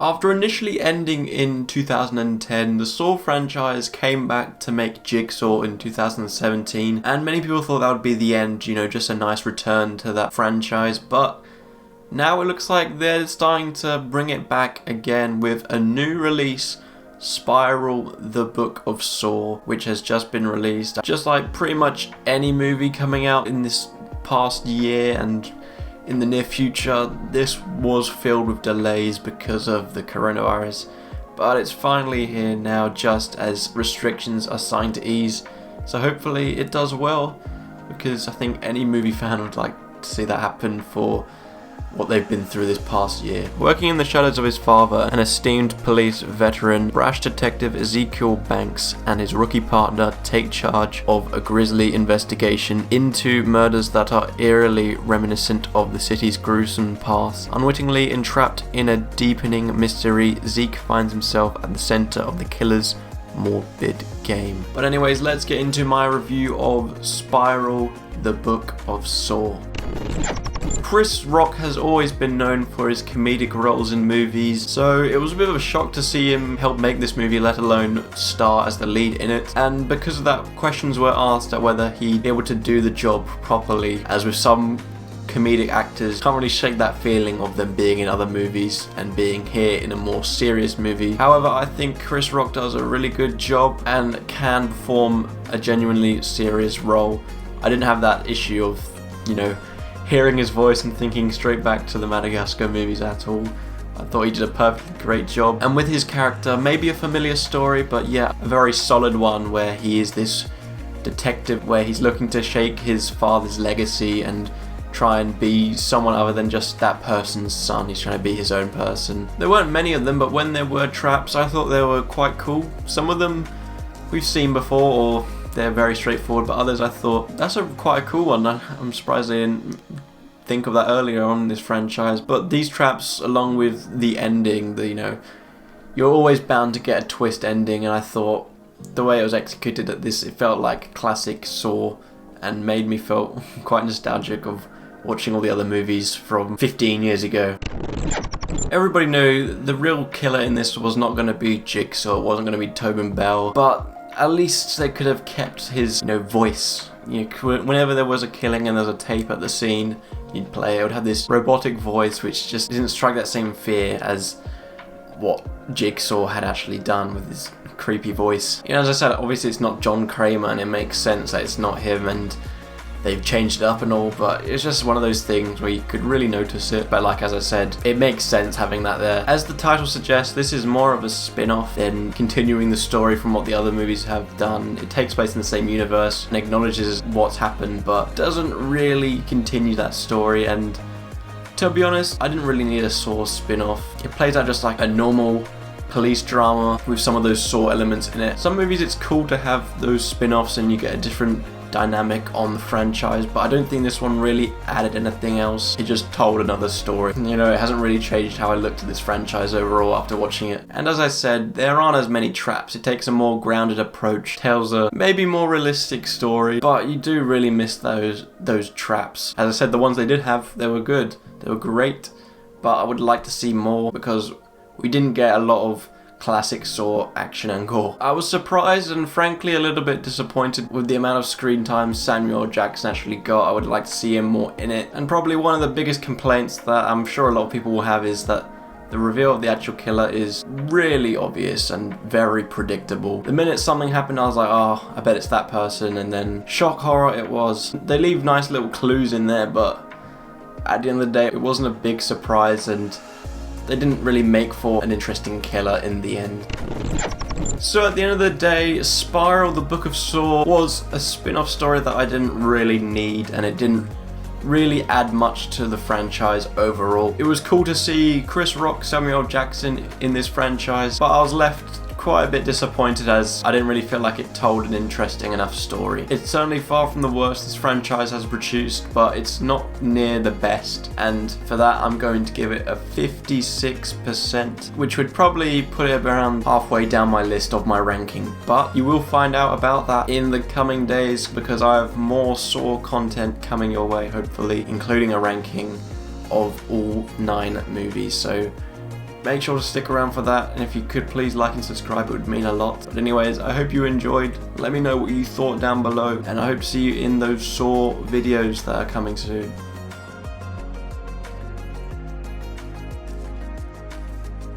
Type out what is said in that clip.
After initially ending in 2010, the Saw franchise came back to make Jigsaw in 2017, and many people thought that would be the end, just a nice return to that franchise, but now it looks like they're starting to bring it back again with a new release, Spiral: The Book of Saw, which has just been released. Just like pretty much any movie coming out in this past year and in the near future, this was filled with delays because of the coronavirus, but it's finally here now just as restrictions are starting to ease, so hopefully it does well, because I think any movie fan would like to see that happen for what they've been through this past year. Working in the shadows of his father, an esteemed police veteran, brash detective Ezekiel Banks and his rookie partner take charge of a grisly investigation into murders that are eerily reminiscent of the city's gruesome past. Unwittingly entrapped in a deepening mystery, Zeke finds himself at the center of the killer's morbid game. But anyways, let's get into my review of Spiral: The Book of Saw. Chris Rock has always been known for his comedic roles in movies, so it was a bit of a shock to see him help make this movie, let alone star as the lead in it. And because of that, questions were asked at whether he'd be able to do the job properly, as with some comedic actors, can't really shake that feeling of them being in other movies and being here in a more serious movie. However, I think Chris Rock does a really good job and can perform a genuinely serious role. I didn't have that issue of, hearing his voice and thinking straight back to the Madagascar movies at all. I thought he did a perfectly great job. And with his character, maybe a familiar story, but yeah, a very solid one where he is this detective where he's looking to shake his father's legacy and try and be someone other than just that person's son. He's trying to be his own person. There weren't many of them, but when there were traps, I thought they were quite cool. Some of them we've seen before, or they're very straightforward, but others I thought, that's quite a cool one. I'm surprised they didn't think of that earlier on in this franchise. But these traps, along with the ending, you're always bound to get a twist ending, and I thought the way it was executed it felt like classic Saw and made me feel quite nostalgic of watching all the other movies from 15 years ago. Everybody knew the real killer in this was not going to be Jigsaw, it wasn't going to be Tobin Bell, but at least they could have kept his voice. Whenever there was a killing and there's a tape at the scene, you'd play it would have this robotic voice which just didn't strike that same fear as what Jigsaw had actually done with his creepy voice. As I said, obviously it's not John Kramer and it makes sense that it's not him and they've changed it up and all, but it's just one of those things where you could really notice it. But as I said, it makes sense having that there. As the title suggests, this is more of a spin-off than continuing the story from what the other movies have done. It takes place in the same universe and acknowledges what's happened, but doesn't really continue that story. And to be honest, I didn't really need a Saw spin-off. It plays out just like a normal police drama with some of those Saw elements in it. Some movies it's cool to have those spin-offs and you get a different dynamic on the franchise, but I don't think this one really added anything else. It just told another story. It hasn't really changed how I looked at this franchise overall after watching it. And as I said, there aren't as many traps. It takes a more grounded approach, tells a maybe more realistic story, but you do really miss those traps. As I said, the ones they did have, they were good. They were great, but I would like to see more because we didn't get a lot of classic Saw action and gore. I was surprised and frankly a little bit disappointed with the amount of screen time Samuel Jackson actually got. I would like to see him more in it. And probably one of the biggest complaints that I'm sure a lot of people will have is that the reveal of the actual killer is really obvious and very predictable. The minute something happened, I was like, oh, I bet it's that person, and then shock horror it was. They leave nice little clues in there, but at the end of the day, it wasn't a big surprise, and they didn't really make for an interesting killer in the end. So at the end of the day, Spiral: The Book of Saw was a spin-off story that I didn't really need, and it didn't really add much to the franchise overall. It was cool to see Chris Rock, Samuel Jackson in this franchise, but I was left quite a bit disappointed as I didn't really feel like it told an interesting enough story. It's certainly far from the worst this franchise has produced, but it's not near the best, and for that I'm going to give it a 56%, which would probably put it around halfway down my list of my ranking, but you will find out about that in the coming days because I have more Saw content coming your way, hopefully, including a ranking of all 9 movies, so make sure to stick around for that, and if you could please like and subscribe, it would mean a lot. But anyways, I hope you enjoyed. Let me know what you thought down below, and I hope to see you in those Saw videos that are coming soon.